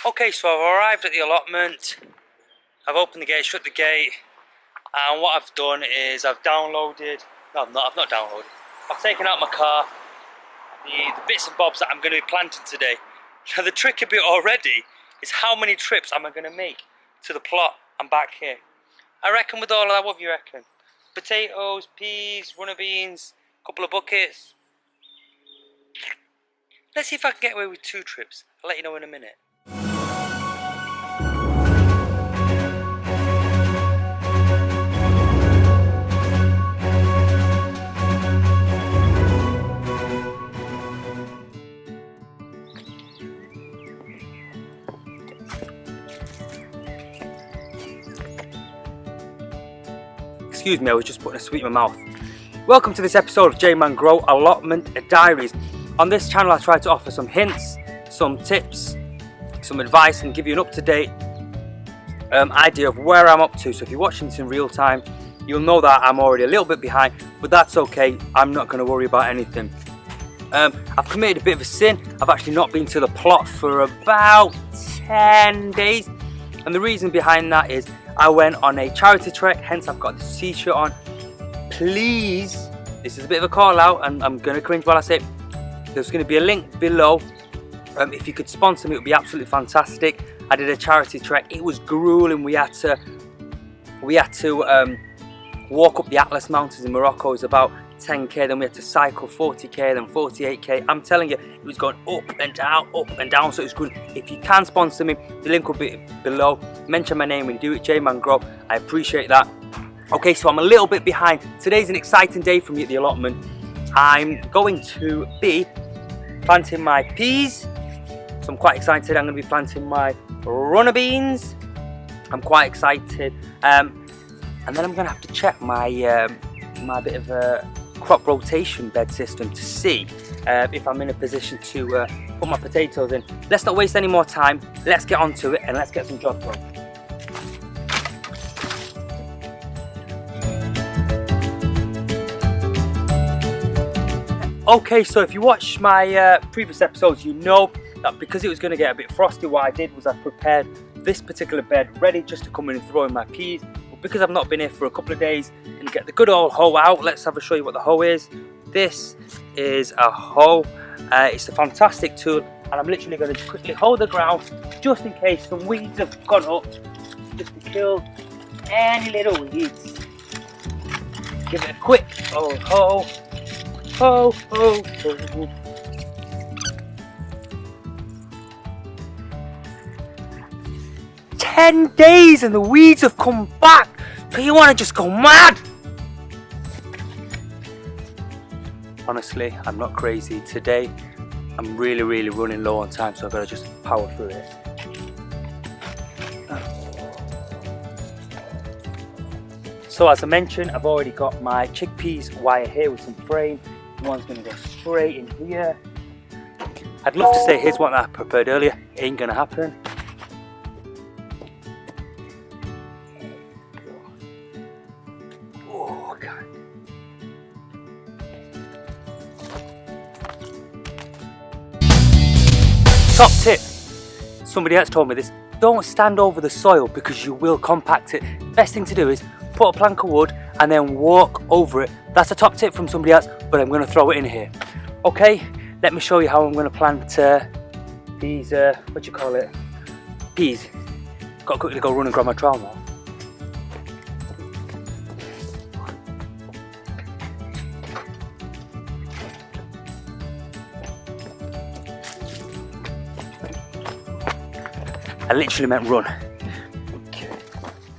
Okay, so I've arrived at the allotment. I've opened the gate, shut the gate, and what I've done is I've downloaded, no I've not downloaded, I've taken out my car, the bits and bobs that I'm going to be planting today. Now the tricky bit already is how many trips am I going to make to the plot and back here. I reckon with all of that, what do you reckon? Potatoes, peas, runner beans, a couple of buckets. Let's see if I can get away with 2 trips. I'll let you know in a minute. Excuse me, I was just putting a sweet in my mouth. Welcome to this episode of JayManGrow Allotment Diaries. On this channel I try to offer some hints, some tips, some advice and give you an up-to-date idea of where I'm up to. So if you're watching this in real time, you'll know that I'm already a little bit behind, but that's okay. I'm not going to worry about anything. I've committed a bit of a sin. I've actually not been to the plot for about 10 days. And the reason behind that is I went on a charity trek, hence I've got this t-shirt on. Please, this is a bit of a call out and I'm going to cringe while I say it. There's going to be a link below. If you could sponsor me, it would be absolutely fantastic. I did a charity trek. It was grueling. We had to walk up the Atlas Mountains in Morocco. It was about 10k, then we had to cycle 40k, then 48k. I'm telling you, it was going up and down, so it was good. If you can sponsor me, the link will be below. Mention my name when you do it, JayManGrow. I appreciate that. Okay, so I'm a little bit behind. Today's an exciting day for me at the allotment. I'm going to be planting my peas, so I'm quite excited. I'm going to be planting my runner beans. I'm quite excited, and then I'm going to have to check my my bit of a crop rotation bed system to see if I'm in a position to put my potatoes in. Let's not waste any more time. Let's get onto it and let's get some jobs done. Okay, so if you watch my previous episodes, you know that because it was going to get a bit frosty, what I did was I prepared this particular bed ready just to come in and throw in my peas. But because I've not been here for a couple of days and get the good old hoe out, let's have a show you what the hoe is. This is a hoe. It's a fantastic tool, and I'm literally going to quickly hoe the ground just in case some weeds have gone up, just to kill any little weeds. Give it a quick old hoe. Ho, ho, ho, ho. "10 days and the weeds have come back. Do you want to just go mad?" Honestly, I'm not crazy. Today, I'm really running low on time, so I've got to just power through it. So as I mentioned, I've already got my chickpeas wire here with some frame. One's going to go straight in here. I'd love to say here's what I prepared earlier. Ain't going to happen. Oh, God. Top tip. Somebody else told me this. Don't stand over the soil because you will compact it. Best thing to do is put a plank of wood and then walk over it. That's a top tip from somebody else, but I'm going to throw it in here. Okay, let me show you how I'm going to plant these, what do you call it? Peas. Got to quickly go run and grab my trowel now. I literally meant run.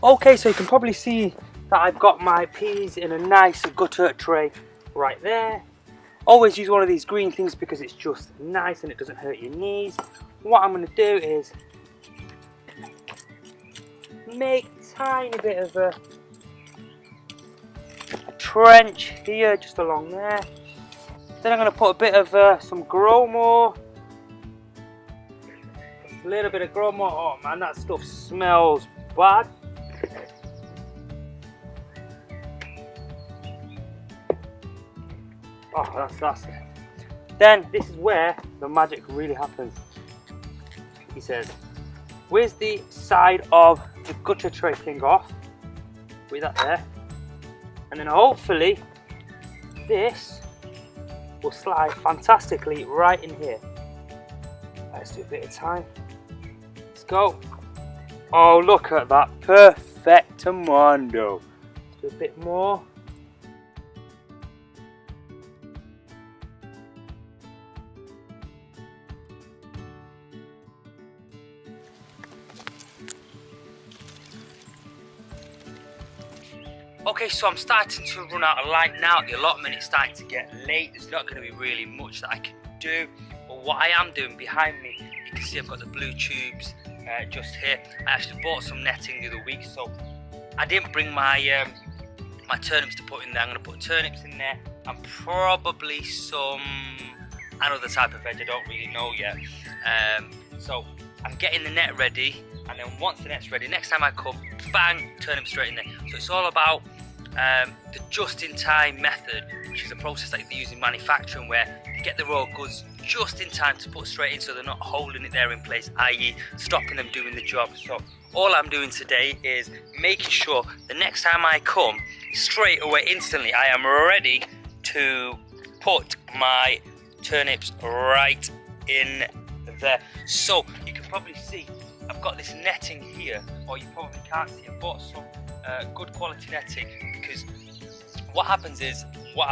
Okay, so you can probably see that I've got my peas in a nice gutter tray right there. Always use one of these green things because it's just nice and it doesn't hurt your knees. What I'm going to do is make a tiny bit of a trench here, just along there. Then I'm going to put a bit of some grow more. A little bit of grow more. Oh man, that stuff smells bad. Oh, that's it. Then this is where the magic really happens. He says, where's the side of the gutter tray thing off? With that there. And then hopefully this will slide fantastically right in here. Let's do a bit of time. Let's go. Oh, look at that. Perfectamundo. Let's do a bit more. Okay, so I'm starting to run out of light now at the allotment. It's starting to get late. There's not going to be really much that I can do. But what I am doing behind me, you can see I've got the blue tubes just here. I actually bought some netting the other week, so I didn't bring my my turnips to put in there. I'm going to put turnips in there and probably some another type of veg. I don't really know yet. So I'm getting the net ready, and then once the net's ready, next time I come, bang, turnips straight in there. So it's all about the just-in-time method, which is a process that they use in manufacturing where you get the raw goods just in time to put straight in so they're not holding it there in place, i.e. stopping them doing the job. So all I'm doing today is making sure the next time I come, straight away, instantly, I am ready to put my turnips right in there. So you can probably see I've got this netting here, or you probably can't see. I bought some good quality netting because what happens is, what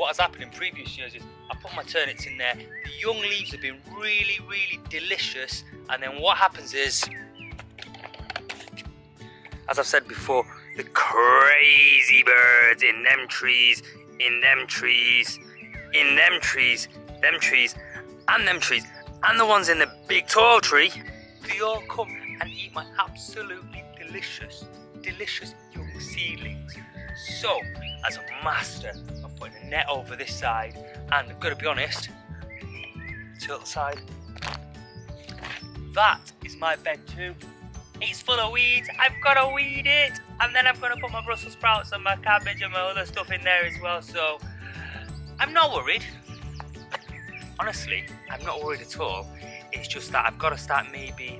has happened in previous years is I put my turnips in there, the young leaves have been really, really delicious, and then what happens is, as I've said before, the crazy birds in them trees, in them trees, in them trees, them trees, and them trees, and the ones in the big tall tree, they all come and eat my absolutely delicious young seedlings. So, as a master, I'm putting a net over this side, and I've got to be honest, tilt side, that is my bed too. It's full of weeds, I've got to weed it, and then I'm going to put my Brussels sprouts and my cabbage and my other stuff in there as well, so I'm not worried. Honestly, I'm not worried at all. It's just that I've got to start maybe,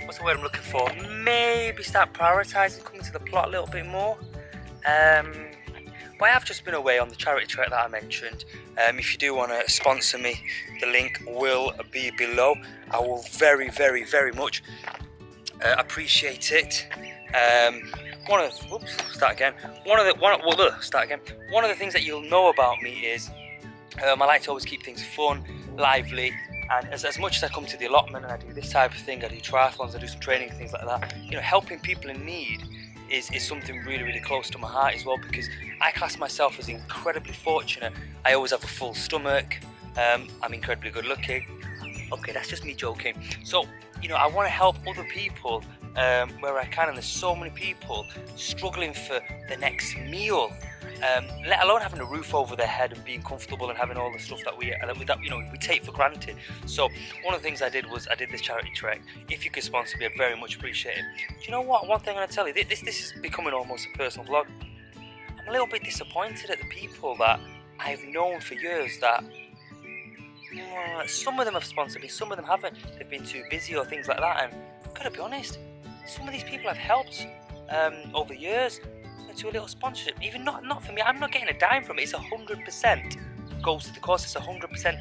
what's the word I'm looking for? Maybe start prioritising coming to the plot a little bit more. But I have just been away on the charity trek that I mentioned. If you do want to sponsor me, the link will be below. I will very, very, very much appreciate it. One of the things that you'll know about me is I like to always keep things fun, lively, and as much as I come to the allotment and I do this type of thing, I do triathlons, I do some training and things like that, you know, helping people in need is something really, really close to my heart as well, because I class myself as incredibly fortunate. I always have a full stomach, I'm incredibly good looking. Okay, that's just me joking. So, you know, I want to help other people where I can, and there's so many people struggling for the next meal, let alone having a roof over their head and being comfortable and having all the stuff that we take for granted. So one of the things I did was I did this charity trek. If you could sponsor me, I'd very much appreciate it. Do you know what? One thing I'm going to tell you, this is becoming almost a personal vlog. I'm a little bit disappointed at the people that I've known for years that some of them have sponsored me, some of them haven't. They've been too busy or things like that, and I've got to be honest, some of these people I've helped over years to a little sponsorship, even not for me. I'm not getting a dime from it. It's 100% goes to the cause. It's 100%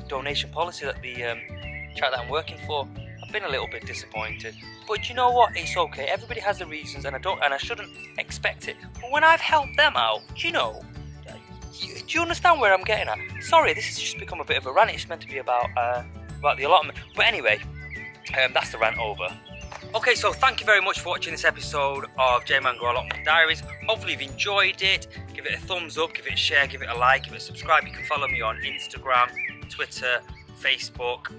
donation policy that the charity that I'm working for. I've been a little bit disappointed, but you know what? It's okay. Everybody has their reasons, and I shouldn't expect it. But when I've helped them out, do you understand where I'm getting at? Sorry, this has just become a bit of a rant. It's meant to be about the allotment, but anyway, that's the rant over. Okay, so thank you very much for watching this episode of JayManGrow Allotment Diaries. Hopefully you've enjoyed it. Give it a thumbs up, give it a share, give it a like, give it a subscribe. You can follow me on Instagram, Twitter, Facebook.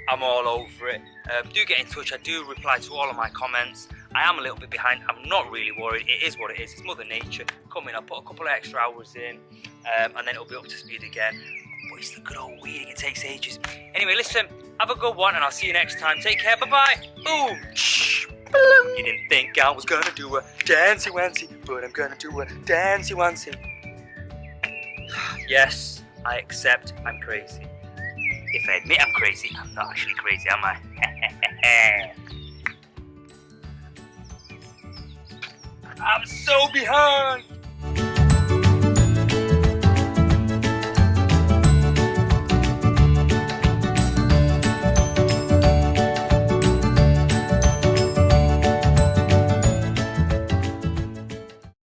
I'm all over it. Do get in touch. I do reply to all of my comments. I am a little bit behind. I'm not really worried. It is what it is. It's Mother Nature. Come in, I'll put a couple of extra hours in, and then it'll be up to speed again. But it's the good old weeding. It takes ages. Anyway, listen. Have a good one, and I'll see you next time. Take care. Bye-bye. Boom. You didn't think I was gonna do a dancey-wancy, but I'm gonna do a dancey-wancy. Yes, I accept I'm crazy. If I admit I'm crazy, I'm not actually crazy, am I? I'm so behind.